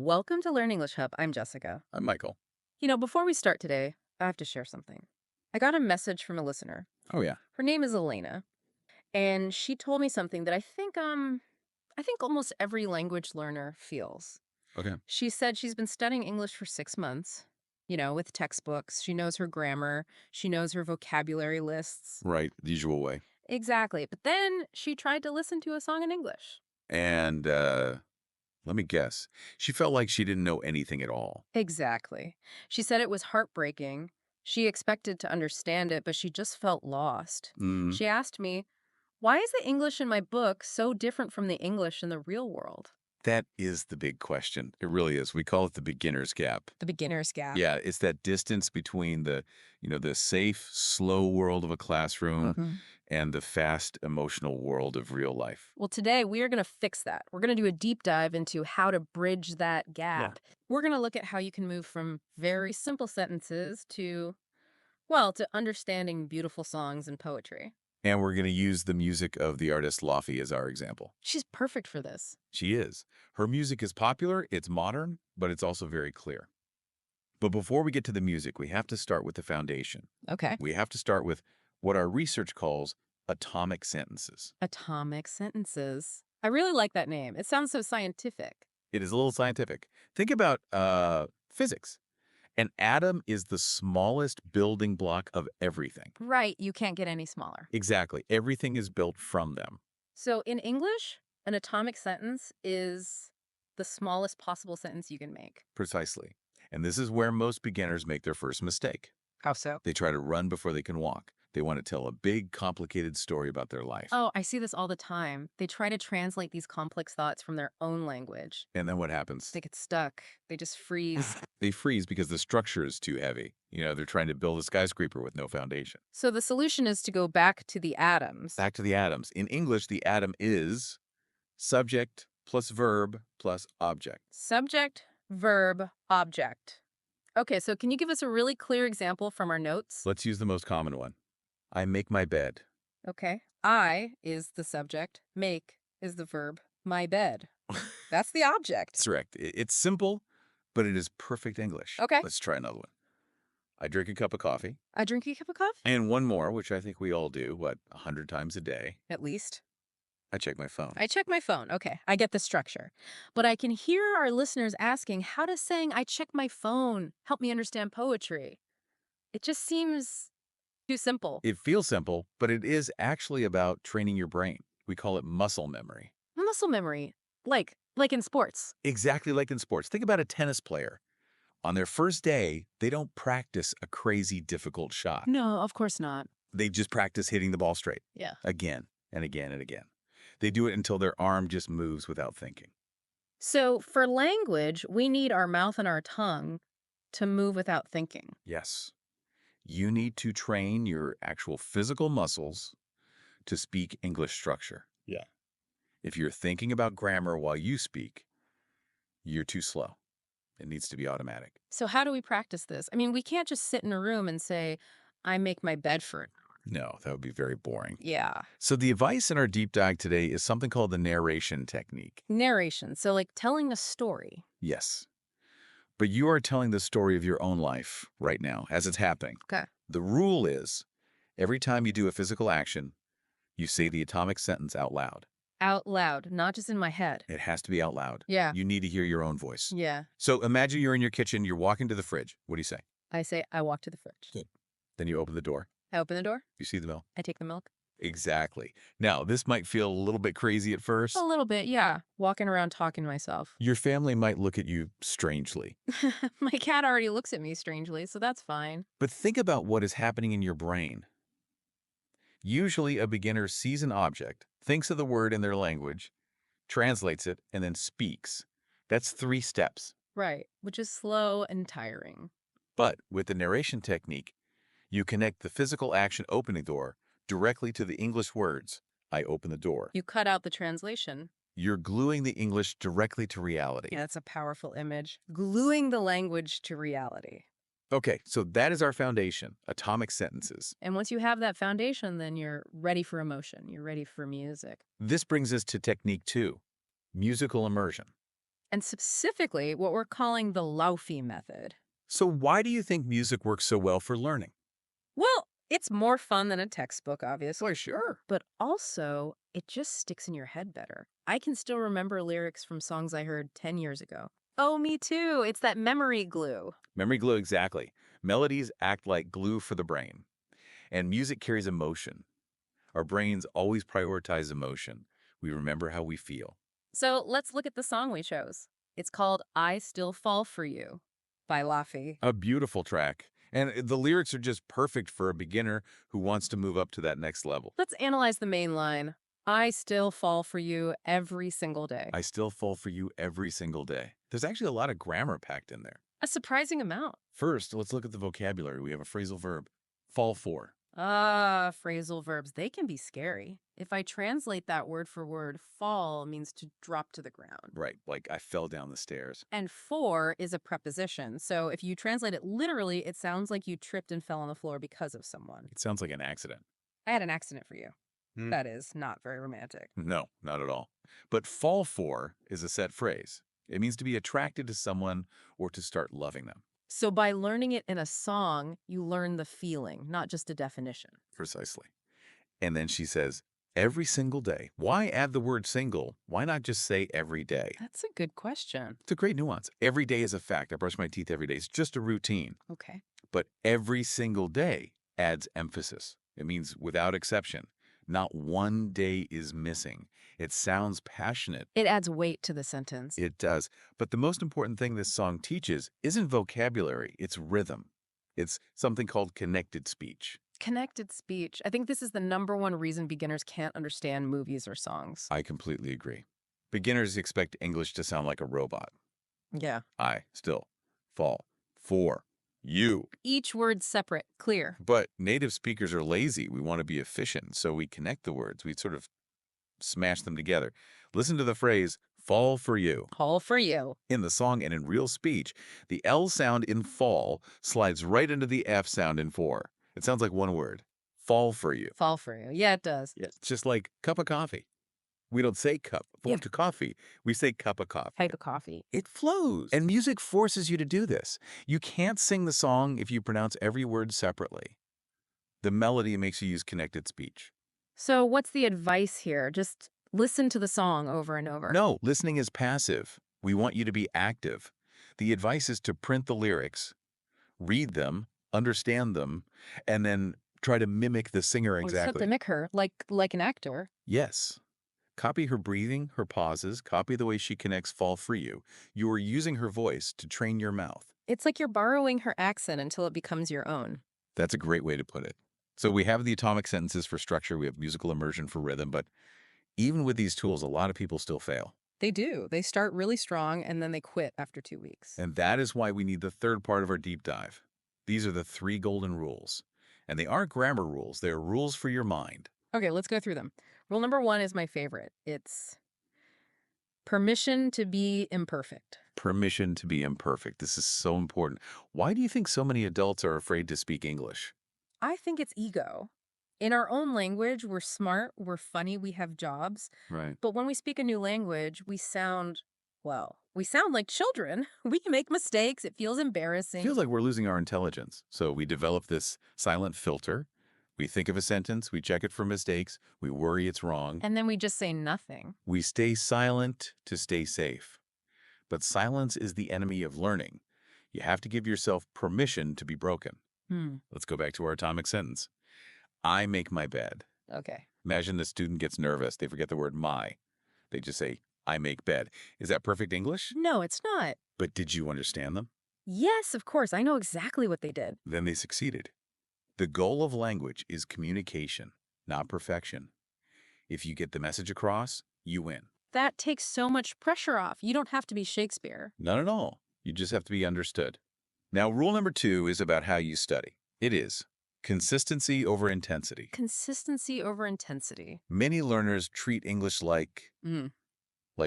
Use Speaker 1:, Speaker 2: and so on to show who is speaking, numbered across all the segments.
Speaker 1: Welcome to Learn English Hub. I'm Jessica.
Speaker 2: I'm Michael.
Speaker 1: Before we start today, I have to share something. I got a message from a listener.
Speaker 2: Oh, yeah.
Speaker 1: Her name is Elena, and she told me something that I think almost every language learner feels.
Speaker 2: Okay.
Speaker 1: She said she's been studying English for 6 months, with textbooks. She knows her grammar, she knows her vocabulary lists.
Speaker 2: Right. The usual way.
Speaker 1: Exactly. But then she tried to listen to a song in English.
Speaker 2: And let me guess. She felt like she didn't know anything at all.
Speaker 1: Exactly. She said it was heartbreaking. She expected to understand it, but she just felt lost.
Speaker 2: Mm,
Speaker 1: She asked me, why is the English in my book so different from the English in the real world?
Speaker 2: that is the big question. It really is. We call it the beginner's gap.
Speaker 1: The beginner's gap.
Speaker 2: Yeah, it's that distance between the safe, slow world of a classroom
Speaker 1: Mhm.
Speaker 2: and the fast, emotional world of real life.
Speaker 1: Well, today we are going to fix that. We're going to do a deep dive into how to bridge that gap. We're going to look at how you can move from very simple sentences to understanding beautiful songs and poetry.
Speaker 2: And we're going to use the music of the artist Laufey as our example.
Speaker 1: She's perfect for this.
Speaker 2: She is. Her music is popular, it's modern, but it's also very clear. But before we get to the music, we have to start with the foundation.
Speaker 1: Okay.
Speaker 2: We have to start with what our research calls atomic sentences.
Speaker 1: Atomic sentences. I really like that name. It sounds so scientific.
Speaker 2: It is a little scientific. Think about physics. An atom is the smallest building block of everything.
Speaker 1: Right, you can't get any smaller.
Speaker 2: Exactly. Everything is built from them.
Speaker 1: So in English, an atomic sentence is the smallest possible sentence you can make.
Speaker 2: Precisely. And this is where most beginners make their first mistake.
Speaker 1: How so?
Speaker 2: They try to run before they can walk. They want to tell a big, complicated story about their life.
Speaker 1: Oh, I see this all the time. They try to translate these complex thoughts from their own language.
Speaker 2: And then what happens?
Speaker 1: They get stuck. They just freeze.
Speaker 2: They freeze because the structure is too heavy. They're trying to build a skyscraper with no foundation.
Speaker 1: So the solution is to go back to the atoms.
Speaker 2: Back to the atoms. In English, the atom is subject plus verb plus object.
Speaker 1: Subject, verb, object. Okay, so can you give us a really clear example from our notes?
Speaker 2: Let's use the most common one. I make my bed.
Speaker 1: Okay. I is the subject. Make is the verb. My bed. That's the object.
Speaker 2: That's correct. It's simple, but it is perfect English.
Speaker 1: Okay.
Speaker 2: Let's try another one. I drink a cup of coffee.
Speaker 1: I drink a cup of coffee?
Speaker 2: And one more, which I think we all do, 100 times a day.
Speaker 1: At least.
Speaker 2: I check my phone.
Speaker 1: I check my phone. Okay, I get the structure. But I can hear our listeners asking, how does saying I check my phone help me understand poetry? It just seems too simple.
Speaker 2: It feels simple, but it is actually about training your brain. We call it muscle memory.
Speaker 1: Muscle memory, like in sports.
Speaker 2: Exactly like in sports. Think about a tennis player. On their first day, they don't practice a crazy difficult shot.
Speaker 1: No, of course not.
Speaker 2: They just practice hitting the ball straight.
Speaker 1: Yeah.
Speaker 2: Again and again and again. They do it until their arm just moves without thinking.
Speaker 1: So for language, we need our mouth and our tongue to move without thinking.
Speaker 2: Yes. You need to train your actual physical muscles to speak English structure.
Speaker 1: Yeah.
Speaker 2: If you're thinking about grammar while you speak, you're too slow. It needs to be automatic.
Speaker 1: So how do we practice this? I mean, we can't just sit in a room and say, I make my bed for it.
Speaker 2: No, that would be very boring.
Speaker 1: Yeah.
Speaker 2: So the advice in our deep dive today is something called the narration technique.
Speaker 1: Narration. So like telling a story.
Speaker 2: Yes. But you are telling the story of your own life right now as it's happening.
Speaker 1: Okay.
Speaker 2: The rule is every time you do a physical action, you say the atomic sentence out loud.
Speaker 1: Out loud, not just in my head.
Speaker 2: It has to be out loud.
Speaker 1: Yeah.
Speaker 2: You need to hear your own voice.
Speaker 1: Yeah.
Speaker 2: So imagine you're in your kitchen, you're walking to the fridge. What do you say?
Speaker 1: I say, I walk to the fridge.
Speaker 2: Good. Then you open the door.
Speaker 1: I open the door.
Speaker 2: You see the milk.
Speaker 1: I take the milk.
Speaker 2: Exactly. Now, this might feel a little bit crazy at first.
Speaker 1: A little bit, yeah. Walking around talking to myself.
Speaker 2: Your family might look at you strangely.
Speaker 1: My cat already looks at me strangely, so that's fine.
Speaker 2: But think about what is happening in your brain. Usually, a beginner sees an object, thinks of the word in their language, translates it, and then speaks. That's 3 steps.
Speaker 1: Right, which is slow and tiring.
Speaker 2: But with the narration technique, you connect the physical action opening the door directly to the English words, I open the door.
Speaker 1: You cut out the translation.
Speaker 2: You're gluing the English directly to reality.
Speaker 1: Yeah, that's a powerful image. Gluing the language to reality.
Speaker 2: Okay, so that is our foundation, atomic sentences.
Speaker 1: And once you have that foundation, then you're ready for emotion. You're ready for music.
Speaker 2: This brings us to technique 2, musical immersion.
Speaker 1: and specifically what we're calling the Laufey method.
Speaker 2: So why do you think music works so well for learning?
Speaker 1: Well, it's more fun than a textbook,
Speaker 2: Why,
Speaker 1: obviously,
Speaker 2: sure.
Speaker 1: but also it just sticks in your head better. I can still remember lyrics from songs I heard 10 years ago. Oh, me too. It's that memory glue.
Speaker 2: Memory glue, exactly. Melodies act like glue for the brain, and music carries emotion. Our brains always prioritize emotion. We remember how we feel.
Speaker 1: So let's look at the song we chose. It's called I Still Fall for You by Laufey.
Speaker 2: A beautiful track. And the lyrics are just perfect for a beginner who wants to move up to that next level.
Speaker 1: Let's analyze the main line. I still fall for you every single day.
Speaker 2: I still fall for you every single day. There's actually a lot of grammar packed in there.
Speaker 1: A surprising amount.
Speaker 2: First, let's look at the vocabulary. We have a phrasal verb, fall for.
Speaker 1: Ah, phrasal verbs. They can be scary. If I translate that word for word, fall means to drop to the ground.
Speaker 2: Right, like I fell down the stairs.
Speaker 1: And for is a preposition. So if you translate it literally, it sounds like you tripped and fell on the floor because of someone.
Speaker 2: It sounds like an accident.
Speaker 1: I had an accident for you.
Speaker 2: Hmm.
Speaker 1: That is not very romantic.
Speaker 2: No, not at all. But fall for is a set phrase. It means to be attracted to someone or to start loving them.
Speaker 1: So by learning it in a song, you learn the feeling, not just a definition.
Speaker 2: Precisely. And then she says, every single day. Why add the word single? Why not just say every day?
Speaker 1: That's a good question.
Speaker 2: It's a great nuance. Every day is a fact. I brush my teeth every day. It's just a routine.
Speaker 1: Okay.
Speaker 2: But every single day adds emphasis. It means without exception. Not one day is missing. It sounds passionate.
Speaker 1: It adds weight to the sentence.
Speaker 2: It does. But the most important thing this song teaches isn't vocabulary, it's rhythm. It's something called connected speech.
Speaker 1: Connected speech. I think this is the #1 reason beginners can't understand movies or songs.
Speaker 2: I completely agree. Beginners expect English to sound like a robot.
Speaker 1: Yeah.
Speaker 2: I still fall for you.
Speaker 1: Each word separate, clear.
Speaker 2: But native speakers are lazy. We want to be efficient, so we connect the words. We sort of smash them together. Listen to the phrase, fall for you.
Speaker 1: All for you.
Speaker 2: In the song and in real speech, the L sound in fall slides right into the F sound in for. It sounds like one word. Fall for you.
Speaker 1: Fall for you. Yeah, it does.
Speaker 2: Yes. It's just like cup of coffee. We don't say cup to coffee. We say cup of coffee.
Speaker 1: Type of coffee.
Speaker 2: It flows. And music forces you to do this. You can't sing the song if you pronounce every word separately. The melody makes you use connected speech.
Speaker 1: So what's the advice here? Just listen to the song over and over.
Speaker 2: No, listening is passive. We want you to be active. The advice is to print the lyrics, read them, understand them, and then try to mimic the singer
Speaker 1: So to
Speaker 2: exactly.
Speaker 1: mimic her, like an actor.
Speaker 2: Yes. Copy her breathing, her pauses, copy the way she connects fall for you. You are using her voice to train your mouth.
Speaker 1: It's like you're borrowing her accent until it becomes your own.
Speaker 2: That's a great way to put it. So we have the atomic sentences for structure, we have musical immersion for rhythm, but even with these tools, a lot of people still fail.
Speaker 1: They do. They start really strong and then they quit after 2 weeks.
Speaker 2: And that is why we need the third part of our deep dive. These are the 3 golden rules. And they aren't grammar rules, they're rules for your mind.
Speaker 1: Okay, let's go through them. Rule #1 is my favorite. It's permission to be imperfect.
Speaker 2: Permission to be imperfect. This is so important. Why do you think so many adults are afraid to speak English?
Speaker 1: I think it's ego. In our own language, we're smart, we're funny, we have jobs.
Speaker 2: Right.
Speaker 1: But when we speak a new language, we sound like children. We make mistakes. It feels embarrassing.
Speaker 2: Feels like we're losing our intelligence. So we develop this silent filter. We think of a sentence, we check it for mistakes, we worry it's wrong.
Speaker 1: And then we just say nothing.
Speaker 2: We stay silent to stay safe. But silence is the enemy of learning. You have to give yourself permission to be broken. Let's go back to our atomic sentence. I make my bed.
Speaker 1: Okay.
Speaker 2: Imagine the student gets nervous. They forget the word my. They just say, I make bed. Is that perfect English?
Speaker 1: No, it's not.
Speaker 2: But did you understand them?
Speaker 1: Yes, of course. I know exactly what they did.
Speaker 2: Then they succeeded. The goal of language is communication, not perfection. If you get the message across, you win.
Speaker 1: That takes so much pressure off. You don't have to be Shakespeare.
Speaker 2: Not at all. You just have to be understood. Now, rule number 2 is about how you study. It is consistency over intensity.
Speaker 1: Consistency over intensity.
Speaker 2: Many learners treat English like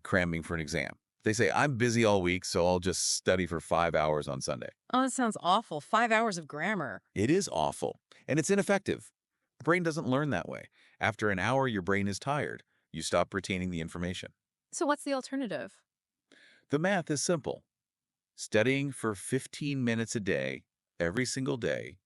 Speaker 2: cramming for an exam. They say, I'm busy all week, so I'll just study for 5 hours on Sunday.
Speaker 1: Oh, that sounds awful. 5 hours of grammar.
Speaker 2: It is awful, and it's ineffective. The brain doesn't learn that way. After an hour, your brain is tired. You stop retaining the information.
Speaker 1: So what's the alternative?
Speaker 2: The math is simple. Studying for 15 minutes a day, every single day,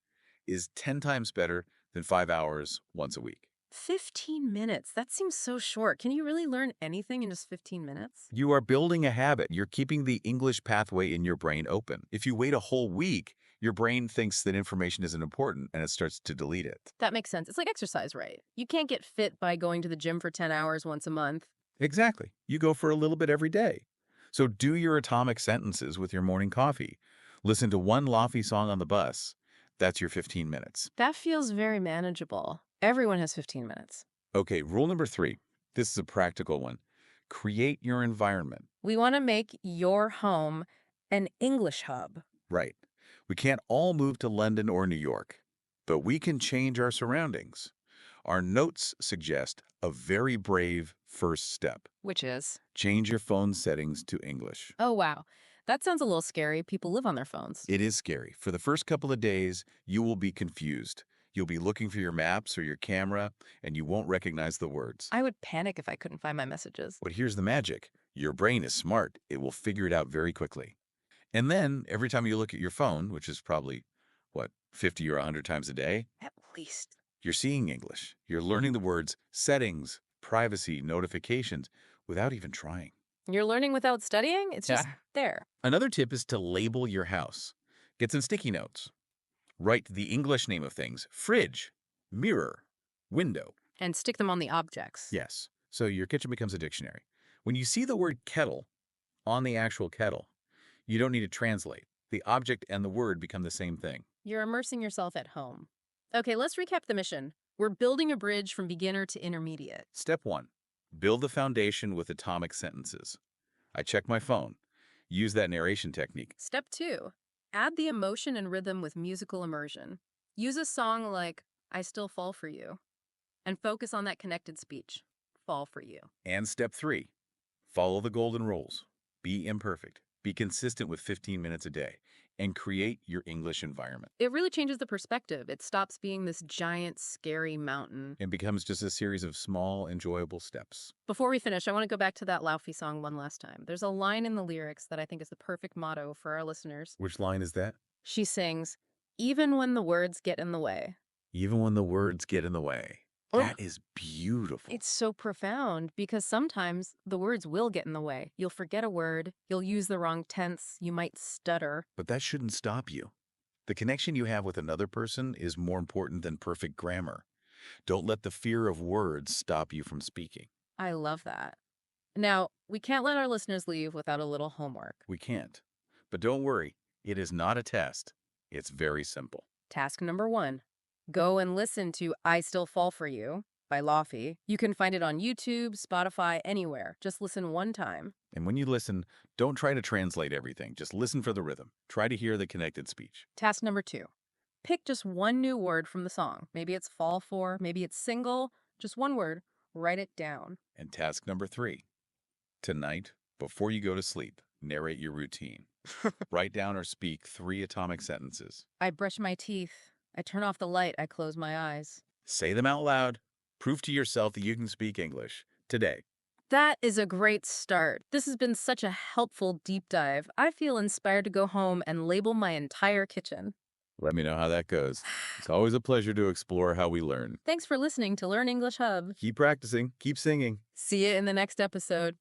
Speaker 2: is 10 times better than 5 hours once a week.
Speaker 1: 15 minutes. That seems so short. Can you really learn anything in just 15 minutes?
Speaker 2: You are building a habit. You're keeping the English pathway in your brain open. If you wait a whole week, your brain thinks that information isn't important and it starts to delete it.
Speaker 1: That makes sense. It's like exercise, right? You can't get fit by going to the gym for 10 hours once a month.
Speaker 2: Exactly. You go for a little bit every day. So do your atomic sentences with your morning coffee. Listen to one Laufey song on the bus. That's your 15 minutes.
Speaker 1: That feels very manageable. Everyone has 15 minutes.
Speaker 2: Okay, rule number 3. This is a practical one. Create your environment.
Speaker 1: We want to make your home an English hub.
Speaker 2: Right. We can't all move to London or New York, but we can change our surroundings. Our notes suggest a very brave first step.
Speaker 1: Which is?
Speaker 2: Change your phone settings to English.
Speaker 1: Oh, wow. That sounds a little scary. People live on their phones.
Speaker 2: It is scary. For the first couple of days, you will be confused. You'll be looking for your maps or your camera, and you won't recognize the words.
Speaker 1: I would panic if I couldn't find my messages.
Speaker 2: But here's the magic. Your brain is smart. It will figure it out very quickly. And then, every time you look at your phone, which is probably, 50 or 100 times a day,
Speaker 1: At least.
Speaker 2: you're seeing English. You're learning the words settings, privacy, notifications, without even trying.
Speaker 1: You're learning without studying? It's just there.
Speaker 2: Another tip is to label your house. Get some sticky notes. Write the English name of things. Fridge, mirror, window.
Speaker 1: And stick them on the objects.
Speaker 2: Yes. So your kitchen becomes a dictionary. When you see the word kettle on the actual kettle, you don't need to translate. The object and the word become the same thing.
Speaker 1: You're immersing yourself at home. Okay, let's recap the mission. We're building a bridge from beginner to intermediate.
Speaker 2: Step 1. Build the foundation with atomic sentences. I check my phone. Use that narration technique.
Speaker 1: Step 2. Add the emotion and rhythm with musical immersion. Use a song like I Still Fall For You and focus on that connected speech. Fall for you.
Speaker 2: And step 3. Follow the golden rules. Be imperfect. Be consistent with 15 minutes a day. And create your English environment.
Speaker 1: It really changes the perspective. It stops being this giant, scary mountain.
Speaker 2: It becomes just a series of small, enjoyable steps.
Speaker 1: Before we finish, I want to go back to that Laufey song one last time. There's a line in the lyrics that I think is the perfect motto for our listeners.
Speaker 2: Which line is that?
Speaker 1: She sings, even when the words get in the way.
Speaker 2: Even when the words get in the way. That is beautiful.
Speaker 1: It's so profound because sometimes the words will get in the way. You'll forget a word, you'll use the wrong tense, you might stutter.
Speaker 2: But that shouldn't stop you. The connection you have with another person is more important than perfect grammar. Don't let the fear of words stop you from speaking.
Speaker 1: I love that. Now, we can't let our listeners leave without a little homework.
Speaker 2: We can't. But don't worry, it is not a test. It's very simple.
Speaker 1: Task number 1. Go and listen to I Still Fall For You by Laufey. You can find it on YouTube, Spotify, anywhere. Just listen one time.
Speaker 2: And when you listen, don't try to translate everything. Just listen for the rhythm. Try to hear the connected speech.
Speaker 1: Task number 2. Pick just one new word from the song. Maybe it's fall for, maybe it's single. Just one word. Write it down.
Speaker 2: And task number 3. Tonight, before you go to sleep, narrate your routine. Write down or speak 3 atomic sentences.
Speaker 1: I brush my teeth. I turn off the light. I close my eyes.
Speaker 2: Say them out loud. Prove to yourself that you can speak English today.
Speaker 1: That is a great start. This has been such a helpful deep dive. I feel inspired to go home and label my entire kitchen.
Speaker 2: Let me know how that goes. It's always a pleasure to explore how we learn.
Speaker 1: Thanks for listening to Learn English Hub.
Speaker 2: Keep practicing. Keep singing.
Speaker 1: See you in the next episode.